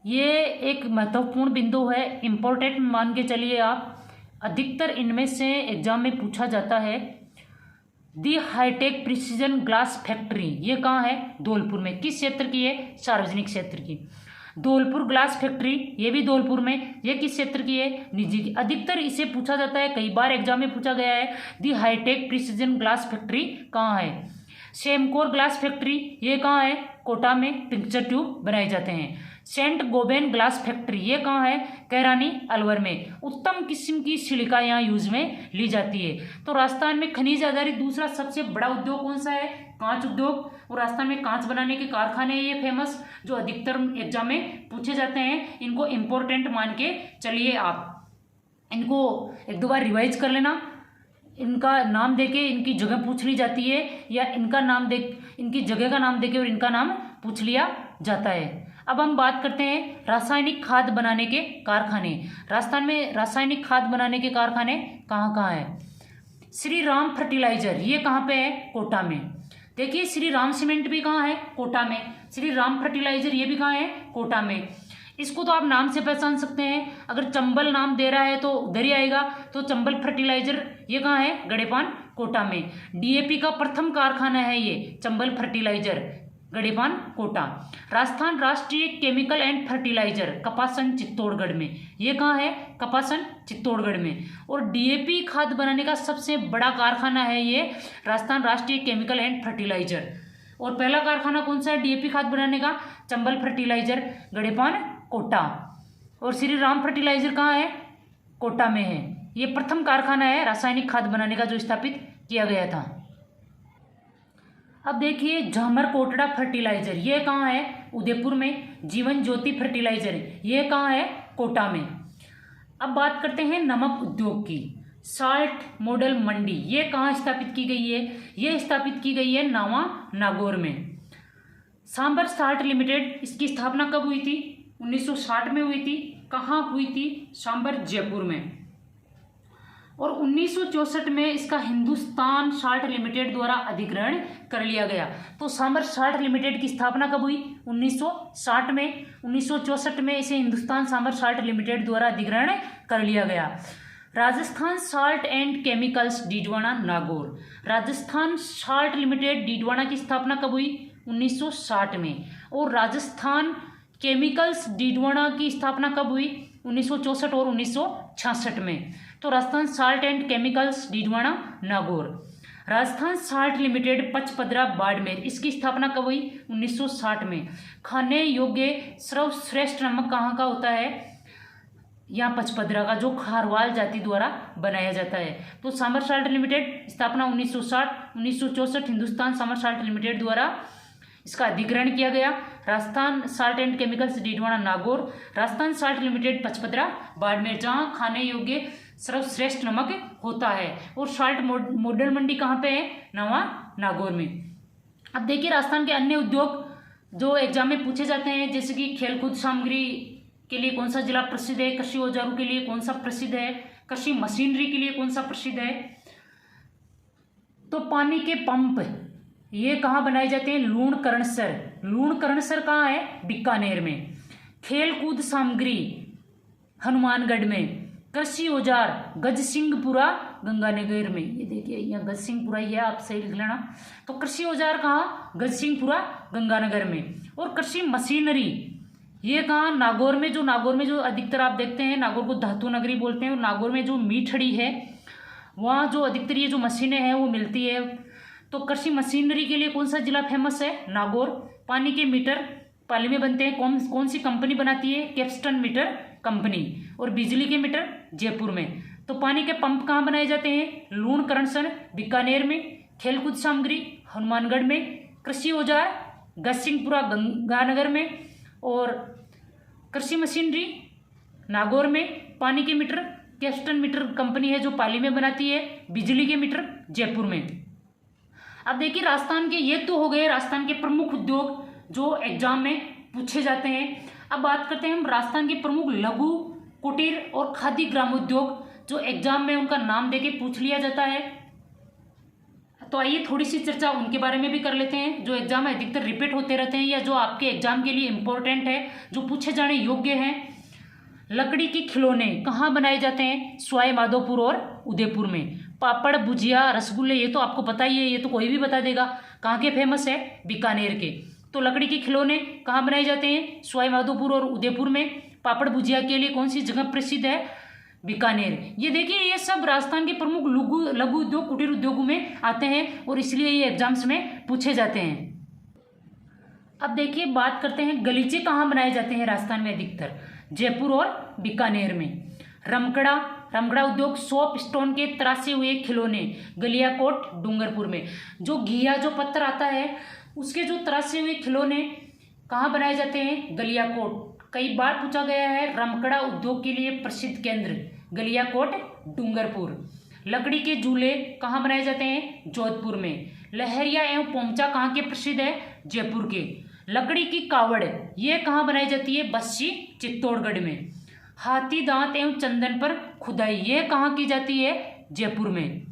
ये एक महत्वपूर्ण बिंदु है, इम्पोर्टेंट मान के चलिए आप। अधिकतर इनमें से एग्जाम में पूछा जाता है। दी हाईटेक प्रिसीजन ग्लास फैक्ट्री, ये कहाँ है? धौलपुर में। किस क्षेत्र की है? सार्वजनिक क्षेत्र की। धौलपुर ग्लास फैक्ट्री, ये भी धौलपुर में। ये किस क्षेत्र की है? निजी की। अधिकतर इसे पूछा जाता है, कई बार एग्जाम में पूछा गया है। दी हाईटेक प्रिसीजन ग्लास फैक्ट्री कहाँ है? सेमकोर ग्लास फैक्ट्री, ये कहाँ है? कोटा में पिक्चर ट्यूब बनाए जाते हैं। सेंट गोबेन ग्लास फैक्ट्री, ये कहाँ है? कैरानी अलवर में। उत्तम किस्म की सिलिका यहाँ यूज में ली जाती है। तो राजस्थान में खनिज आधारित दूसरा सबसे बड़ा उद्योग कौन सा है? कांच उद्योग। और राजस्थान में कांच बनाने के कारखाने ये फेमस, जो अधिकतर एग्जाम में पूछे जाते हैं। इनको इम्पोर्टेंट मान के चलिए आप। इनको एक दो बार रिवाइज कर लेना। इनका नाम देके इनकी जगह पूछ ली जाती है, या इनका नाम दे, इनकी जगह का नाम देके और इनका नाम पूछ लिया जाता है। अब हम बात करते हैं रासायनिक खाद बनाने के कारखाने। राजस्थान में रासायनिक खाद बनाने के कारखाने कहाँ कहाँ है? श्री राम फर्टिलाइजर, ये कहाँ पे है? कोटा में। देखिए श्री राम सीमेंट भी कहाँ है? कोटा में। श्री राम फर्टिलाइजर ये भी कहाँ है? कोटा में। इसको तो आप नाम से पहचान सकते हैं। अगर चंबल नाम दे रहा है तो उधर ही आएगा। तो चंबल फर्टिलाइजर ये कहाँ है? गड़ेपान, कोटा में। डीएपी का प्रथम कारखाना है ये Chambal fertilizer, Gadepan, Kota. Rajasthan Rashtriya chemical and fertilizer, Kapasan, Chittorgarh में। ये कहाँ है? कपासन, चित्तौड़गढ़ में। और डीएपी खाद बनाने का सबसे बड़ा कारखाना है ये Rajasthan Rashtriya chemical and fertiliser. और पहला कारखाना कौन सा है डीएपी खाद बनाने का? चंबल फर्टिलाइजर, गड़ेपान, कोटा। और श्री राम फर्टिलाइजर कहाँ है? कोटा में है। ये प्रथम कारखाना है रासायनिक खाद बनाने का जो स्थापित किया गया था। अब देखिए झामर कोटड़ा फर्टिलाइजर, ये कहाँ है? उदयपुर में। जीवन ज्योति फर्टिलाइजर, ये कहाँ है? कोटा में। अब बात करते हैं नमक उद्योग की। साल्ट मॉडल मंडी, ये कहाँ स्थापित की गई है? ये स्थापित की गई है नावा नागौर में। सांबर साल्ट लिमिटेड, इसकी स्थापना कब हुई थी? 1960 में हुई थी। कहाँ हुई थी? सांबर, जयपुर में। और 1964 में इसका हिंदुस्तान साल्ट लिमिटेड द्वारा अधिग्रहण कर लिया गया। तो सांबर साल्ट लिमिटेड की स्थापना कब हुई? 1960 में। 1964 में इसे हिंदुस्तान सांबर साल्ट लिमिटेड द्वारा अधिग्रहण कर लिया गया। Rajasthan salt and chemicals, Didwana, Nagaur. Rajasthan salt limited Didwana की स्थापना कब हुई? 1960 में। और राजस्थान केमिकल्स डीडवाना की स्थापना कब हुई? 1964 और 1966 में। तो Rajasthan salt and chemicals, Didwana, Nagaur. Rajasthan salt limited, Pachpadra, Barmer, इसकी स्थापना कब हुई? 1960 में। खाने योग्य सर्वश्रेष्ठ नमक कहाँ का होता है? यहाँ पचपदरा का, जो खारवाल जाति द्वारा बनाया जाता है। तो सांबर साल्ट लिमिटेड स्थापना 1960, 1964 हिंदुस्तान सांबर साल्ट लिमिटेड द्वारा इसका अधिग्रहण किया गया। Rajasthan salt and chemicals, Didwana, Nagaur. Rajasthan salt limited, Pachpadra, Barmer, जहाँ खाने योग्य सर्वश्रेष्ठ नमक होता है। और साल्ट मॉडल मंडी कहाँ पे है? नवा नागौर में। अब देखिए राजस्थान के अन्य उद्योग जो एग्जाम में पूछे जाते हैं, जैसे कि खेलकूद सामग्री के लिए कौन सा जिला प्रसिद्ध है? कृषि औजारों के लिए कौन सा प्रसिद्ध है? कृषि मशीनरी के लिए कौन सा प्रसिद्ध है? तो पानी के पंप ये कहाँ बनाए जाते हैं? लूणकरणसर। लूणकरणसर कहाँ है? बीकानेर में। खेलकूद सामग्री हनुमानगढ़ में। कृषि औजार गजसिंहपुरा, गंगानगर में। ये देखिए यहाँ गजसिंहपुरा ही है, आप सही लिख लेना। तो कृषि औजार कहाँ? गजसिंहपुरा, गंगानगर में। और कृषि मशीनरी ये कहाँ? नागौर में। जो नागौर में जो अधिकतर आप देखते हैं, नागौर को धातु नगरी बोलते हैं। और नागौर में जो मीठड़ी है वहाँ जो अधिकतर ये जो मशीनें हैं वो मिलती है। तो कृषि मशीनरी के लिए कौन सा जिला फेमस है? नागौर। पानी के मीटर पाली में बनते हैं। कौन सी कंपनी बनाती है? Capstan meter company. और बिजली के मीटर जयपुर में। तो पानी के पंप कहाँ बनाए जाते हैं? लूणकरणसर, बीकानेर में। खेलकूद सामग्री हनुमानगढ़ में। कृषि औजार गजसिंहपुरा, गंगानगर में। और कृषि मशीनरी नागौर में। पानी के मीटर कैप्स्टन मीटर कंपनी है जो पाली में बनाती है। बिजली के मीटर जयपुर में। अब देखिए राजस्थान के ये तो हो गए राजस्थान के प्रमुख उद्योग जो एग्जाम में पूछे जाते हैं। अब बात करते हैं हम राजस्थान के प्रमुख लघु, कुटीर और खादी ग्रामोद्योग जो एग्जाम में उनका नाम देके पूछ लिया जाता है। तो आइए थोड़ी सी चर्चा उनके बारे में भी कर लेते हैं जो एग्जाम में अधिकतर रिपीट होते रहते हैं या जो आपके एग्जाम के लिए इंपॉर्टेंट है, जो पूछे जाने योग्य हैं। लकड़ी के खिलौने कहाँ बनाए जाते हैं? सवाई माधोपुर और उदयपुर में। पापड़, भुजिया, रसगुल्ले ये तो आपको पता ही है, ये तो कोई भी बता देगा। कहाँ के फेमस है? बीकानेर के। तो लकड़ी के खिलौने कहाँ बनाए जाते हैं? सवाई माधोपुर और उदयपुर में। पापड़ भुजिया के लिए कौन सी जगह प्रसिद्ध है? बीकानेर। ये देखिए ये सब राजस्थान के प्रमुख लघु उद्योग, कुटीर उद्योगों में आते हैं और इसलिए ये एग्जाम्स में पूछे जाते हैं। अब देखिए बात करते हैं गलीचे कहाँ बनाए जाते हैं राजस्थान में अधिकतर? जयपुर और बीकानेर में। रमकड़ा उद्योग सोप स्टोन के तरासे हुए खिलौने गलियाकोट डूंगरपुर में। जो घिया जो पत्थर आता है उसके जो तरासे हुए खिलौने कहाँ बनाए जाते हैं? गलियाकोट। कई बार पूछा गया है रमकड़ा उद्योग के लिए प्रसिद्ध केंद्र गलियाकोट डूंगरपुर। लकड़ी के झूले कहाँ बनाए जाते हैं? जोधपुर में। लहरिया एवं पोमचा कहाँ के प्रसिद्ध है? जयपुर के। लकड़ी की कावड़ ये कहाँ बनाई जाती है? बस्सी चित्तौड़गढ़ में। हाथी दांत एवं चंदन पर खुदाई ये कहाँ की जाती है? जयपुर में।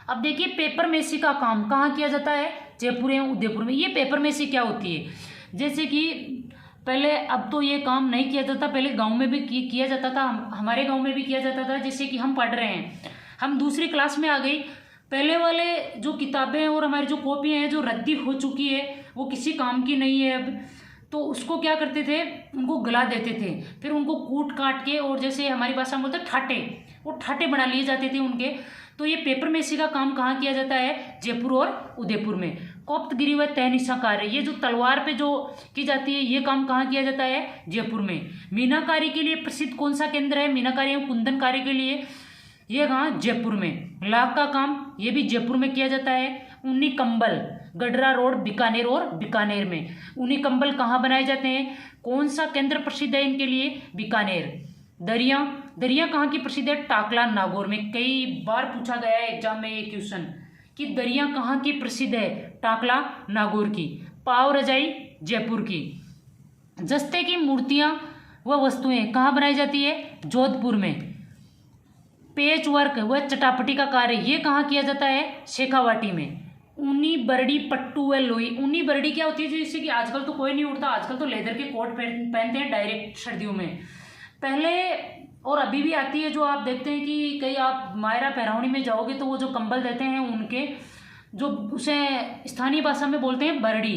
अब देखिए पेपर मेसी का काम कहाँ किया जाता है? जयपुर एवं उदयपुर में। ये पेपर मेसी क्या होती है? जैसे कि पहले, अब तो ये काम नहीं किया जाता, पहले गांव में भी किया जाता था, हमारे गांव में भी किया जाता था। जैसे कि हम पढ़ रहे हैं, हम दूसरी क्लास में आ गई, पहले वाले जो किताबें और हमारी जो कॉपियाँ हैं जो रद्दी हो चुकी है, वो किसी काम की नहीं है अब, तो उसको क्या करते थे, उनको गला देते थे, फिर उनको कूट काट के, और जैसे हमारी भाषा में बोलते ठाटे, वो ठाटे बना लिए जाते थे उनके। तो ये पेपर मेसी का काम कहाँ किया जाता है? जयपुर और उदयपुर में। कोप्तगिरी व तहनीसा कार्य ये जो तलवार पे जो की जाती है ये काम कहाँ किया जाता है? जयपुर में। मीनाकारी के लिए प्रसिद्ध कौन सा केंद्र है? मीनाकारी एवं कुंदन कार्य के लिए ये कहाँ? जयपुर में। लाख का काम ये भी जयपुर में किया जाता है। ऊनी कंबल गडरा रोड बीकानेर और बीकानेर में। ऊनी कंबल कहाँ बनाए जाते हैं? कौन सा केंद्र प्रसिद्ध है इनके लिए? बीकानेर। दरिया कहाँ की प्रसिद्ध है? टाकला नागौर में। कई बार पूछा गया है एग्जाम में ये क्वेश्चन कि दरिया कहाँ की प्रसिद्ध है? टाकला नागौर की। पाव रजाई जयपुर की। जस्ते की मूर्तियां व वस्तुएं कहाँ बनाई जाती है? जोधपुर में। पेच वर्क व चटापटी का कार्य ये कहाँ किया जाता है? शेखावाटी में। ऊनी बरड़ी पट्टू व लोई। ऊनी बरड़ी क्या होती है? जैसे कि आजकल तो कोई नहीं उड़ता, आजकल तो लेदर के कोट पहनते हैं डायरेक्ट सर्दियों में। पहले और अभी भी आती है, जो आप देखते हैं कि कई आप मायरा पैरावनी में जाओगे तो वो जो कंबल देते हैं उनके जो उसे स्थानीय भाषा में बोलते हैं बरड़ी।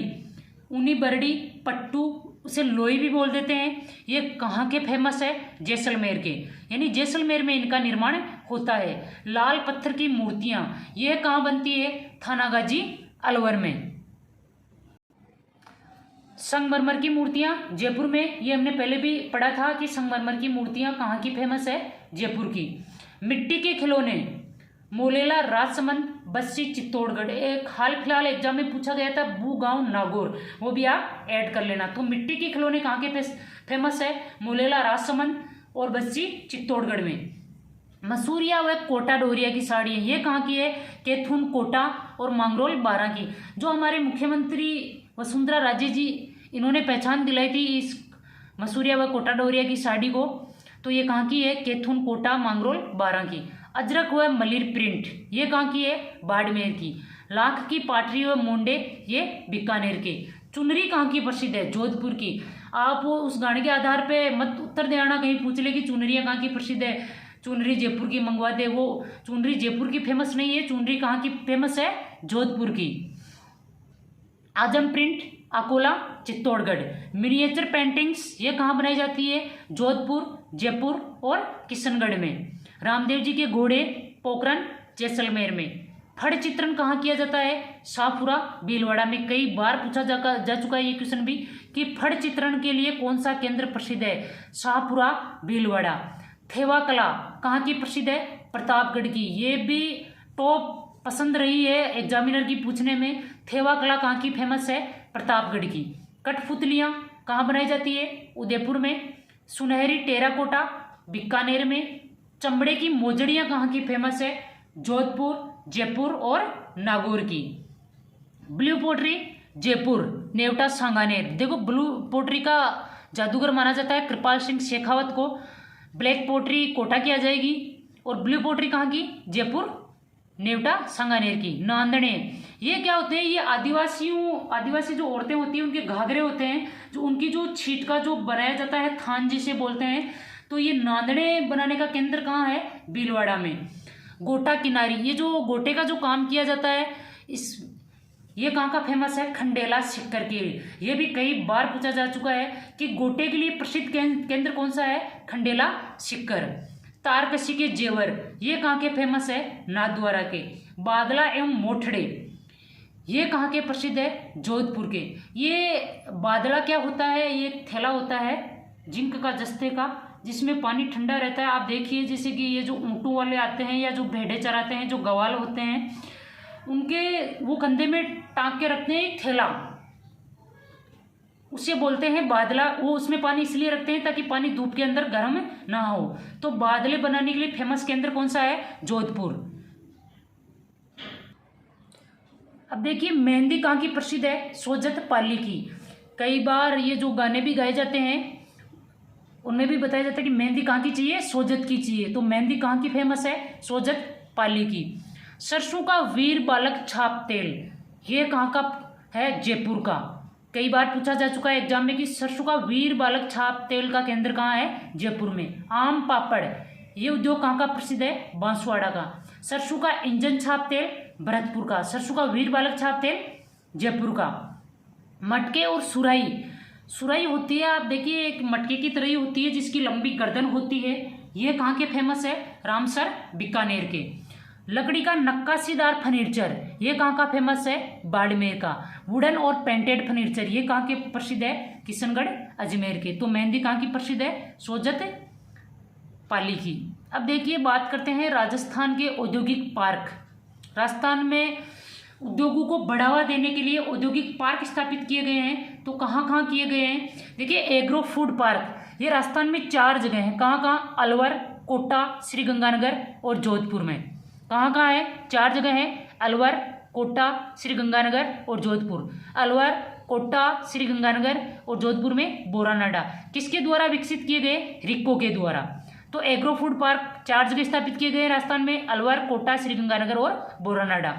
ऊनी बरड़ी पट्टू उसे लोई भी बोल देते हैं। ये कहाँ के फेमस है? जैसलमेर के, यानी जैसलमेर में इनका निर्माण होता है। लाल पत्थर की मूर्तियां ये कहाँ बनती है? थानागाजी अलवर में। संगमरमर की मूर्तियां जयपुर में। ये हमने पहले भी पढ़ा था कि संगमरमर की मूर्तियां कहाँ की फेमस है? जयपुर की। मिट्टी के खिलौने मोलेला राजसमंद बस्सी चित्तौड़गढ़। एक हाल फिलहाल एग्जाम में पूछा गया था बूगांव नागौर, वो भी आप ऐड कर लेना। तो मिट्टी के खिलौने कहाँ के फेमस है? मोलेला राजसमंद और बस्सी चित्तौड़गढ़ में। मसूरिया व कोटा डोरिया की साड़ी ये कहाँ की है? कैथून कोटा और मांगरोल बारां की। जो हमारे मुख्यमंत्री वसुंधरा राजे जी इन्होंने पहचान दिलाई थी इस मसूरिया व कोटा डोरिया की साड़ी को, तो ये कहाँ की है? कैथून कोटा मांगरोल बारां की। अजरक व मलिर प्रिंट ये कहाँ की है? बाड़मेर की। लाख की पाटरी व मुंडे ये बीकानेर के। चुनरी कहाँ की प्रसिद्ध है? जोधपुर की। आप वो उस गाने के आधार पे मत उत्तर देना, कहीं पूछ ले कि चुनरियाँ कहाँ की प्रसिद्ध है, चुनरी जयपुर की मंगवा दे। वो चुनरी जयपुर की फेमस नहीं है, चुनरी कहाँ की फेमस है? जोधपुर की। आजम print Akola Chittorgarh. Miniature paintings ये कहाँ बनाई जाती है? जोधपुर, जयपुर और किशनगढ़ में। रामदेव जी के घोड़े पोखरन जैसलमेर में। फड़ चित्रण कहाँ किया जाता है? शाहपुरा भीलवाड़ा में। कई बार पूछा जा चुका है ये क्वेश्चन भी कि फड़ चित्रण के लिए कौन सा केंद्र प्रसिद्ध है? शाहपुरा भीलवाड़ा। थेवा कला कहाँ की प्रसिद्ध है? प्रतापगढ़ की। ये भी टॉप पसंद रही है एग्जामिनर की पूछने में। थेवा कला कहाँ की फेमस है? प्रतापगढ़ की। कठपुतलियाँ कहाँ बनाई जाती है? उदयपुर में। सुनहरी टेराकोटा बीकानेर में। चमड़े की मोजड़ियाँ कहाँ की फेमस है? जोधपुर, जयपुर और नागौर की। Blue pottery Jaipur, Newta Sanganer. देखो ब्लू पोट्री का जादूगर माना जाता है कृपाल सिंह शेखावत को। ब्लैक पोट्री कोटा की आ जाएगी, और ब्लू पोट्री कहाँ की? जयपुर, नेवटा सांगानेर की। नांदड़े, ये क्या होते हैं? ये आदिवासी जो औरतें होती हैं उनके घाघरे होते हैं, जो उनकी जो छीट का जो बनाया जाता है, थान जिसे बोलते हैं। तो ये नांदड़े बनाने का केंद्र कहाँ है? भीलवाड़ा में। गोटा किनारी, ये जो गोटे का जो काम किया जाता है ये कहाँ का फेमस है? खंडेला सिक्कर के लिए। ये भी कई बार पूछा जा चुका है कि गोटे के लिए प्रसिद्ध केंद्र कौन सा है? खंडेला सिक्कर। तारकसी के जेवर, ये कहाँ के फेमस है? नाथद्वारा के। बादला एवं मोठड़े, ये कहाँ के प्रसिद्ध है? जोधपुर के। ये बादला क्या होता है? ये थैला होता है जिंक का, जस्ते का, जिसमें पानी ठंडा रहता है। आप देखिए जैसे कि ये जो ऊँटों वाले आते हैं या जो भेड़े चराते हैं, जो गवाल होते हैं, उनके वो कंधे में टांग के रखते हैं एक थैला, उसे बोलते हैं बादला। वो उसमें पानी इसलिए रखते हैं ताकि पानी धूप के अंदर गर्म ना हो। तो बादले बनाने के लिए फेमस केंद्र कौन सा है? जोधपुर। अब देखिए मेहंदी कहाँ की प्रसिद्ध है? सोजत पाली की। कई बार ये जो गाने भी गाए जाते हैं उनमें भी बताया जाता है कि मेहंदी कहाँ की चाहिए? सोजत की चाहिए। तो मेहंदी कहाँ की फेमस है? सोजत पाली की। सरसों का वीर बालक छाप तेल, ये कहाँ का है? जयपुर का। कई बार पूछा जा चुका है एग्जाम में कि सरसों का वीर बालक छाप तेल का केंद्र कहाँ है? जयपुर में। आम पापड़, ये उद्योग कहाँ का प्रसिद्ध है? बांसवाड़ा का। सरसों का इंजन छाप तेल भरतपुर का। सरसों का वीर बालक छाप तेल जयपुर का। मटके और सुराही होती है, आप देखिए एक मटके की तरह ही होती है जिसकी लंबी गर्दन होती है। ये कहाँ के फेमस है? रामसर, बीकानेर के। लकड़ी का नक्काशीदार फर्नीचर, ये कहाँ का फेमस है? बाड़मेर का। वुडन और पेंटेड फर्नीचर, ये कहाँ के प्रसिद्ध है? किशनगढ़, अजमेर के। तो मेहंदी कहाँ की प्रसिद्ध है? सोजत पाली की। अब देखिए बात करते हैं राजस्थान के औद्योगिक पार्क। राजस्थान में उद्योगों को बढ़ावा देने के लिए औद्योगिक पार्क स्थापित किए गए हैं। तो कहाँ कहाँ किए गए हैं? देखिए एग्रो फूड पार्क, ये राजस्थान में 4 जगह हैं। कहाँ कहाँ? अलवर, कोटा, श्रीगंगानगर और जोधपुर में। कहाँ कहाँ है? 4 जगह हैं, अलवर, कोटा, श्रीगंगानगर और जोधपुर। अलवर, कोटा, श्रीगंगानगर और जोधपुर में बोरानाडा। किसके द्वारा विकसित किए गए? रिक्को के द्वारा। तो एग्रो फूड पार्क 4 जगह स्थापित किए गए राजस्थान में, अलवर, कोटा, श्रीगंगानगर और बोरानाडा।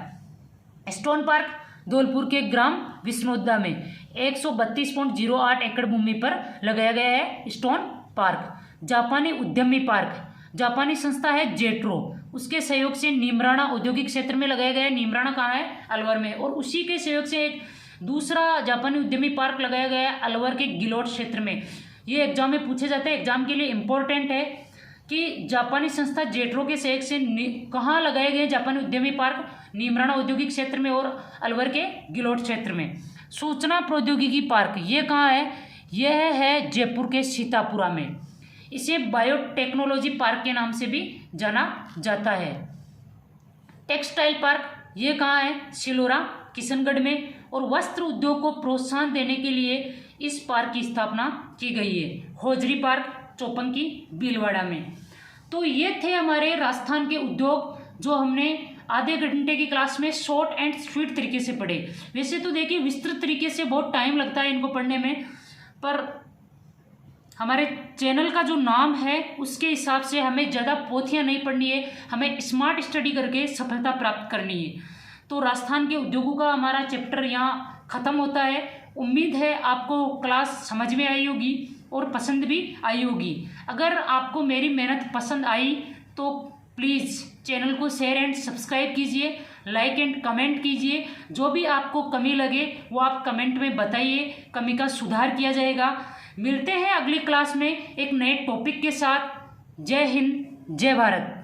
स्टोन पार्क धौलपुर के ग्राम विष्णोदा में 132.08 एकड़ भूमि पर लगाया गया है स्टोन पार्क। जापानी उद्यमी पार्क, जापानी संस्था है जेट्रो, उसके सहयोग से नीमराणा औद्योगिक क्षेत्र में लगाया गया है। नीमराणा कहाँ है? अलवर में। और उसी के सहयोग से एक दूसरा जापानी उद्यमी पार्क लगाया गया है अलवर के गिलोट क्षेत्र में। ये एग्जाम में पूछे जाते हैं, एग्जाम के लिए इंपॉर्टेंट है कि जापानी संस्था जेट्रो के सहयोग से कहाँ लगाए गए जापानी उद्यमी पार्क? नीमराणा औद्योगिक क्षेत्र में और अलवर के गिलोट क्षेत्र में। सूचना प्रौद्योगिकी पार्क, ये कहाँ है? यह है जयपुर के सीतापुरा में। इसे बायोटेक्नोलॉजी पार्क के नाम से भी जाना जाता है। टेक्सटाइल पार्क, ये कहाँ है? सिलोरा, किशनगढ़ में। और वस्त्र उद्योग को प्रोत्साहन देने के लिए इस पार्क की स्थापना की गई है। होजरी पार्क, चौपंकी, भीलवाड़ा में। तो ये थे हमारे राजस्थान के उद्योग जो हमने आधे घंटे की क्लास में शॉर्ट एंड स्वीट तरीके से पढ़े। वैसे तो देखिए विस्तृत तरीके से बहुत टाइम लगता है इनको पढ़ने में, पर हमारे चैनल का जो नाम है उसके हिसाब से हमें ज़्यादा पोथियाँ नहीं पढ़नी है, हमें स्मार्ट स्टडी करके सफलता प्राप्त करनी है। तो राजस्थान के उद्योगों का हमारा चैप्टर यहाँ ख़त्म होता है। उम्मीद है आपको क्लास समझ में आई होगी और पसंद भी आई होगी। अगर आपको मेरी मेहनत पसंद आई तो प्लीज़ चैनल को शेयर एंड सब्सक्राइब कीजिए, लाइक एंड कमेंट कीजिए। जो भी आपको कमी लगे वो आप कमेंट में बताइए, कमी का सुधार किया जाएगा। मिलते हैं अगली क्लास में एक नए टॉपिक के साथ। जय हिंद, जय भारत।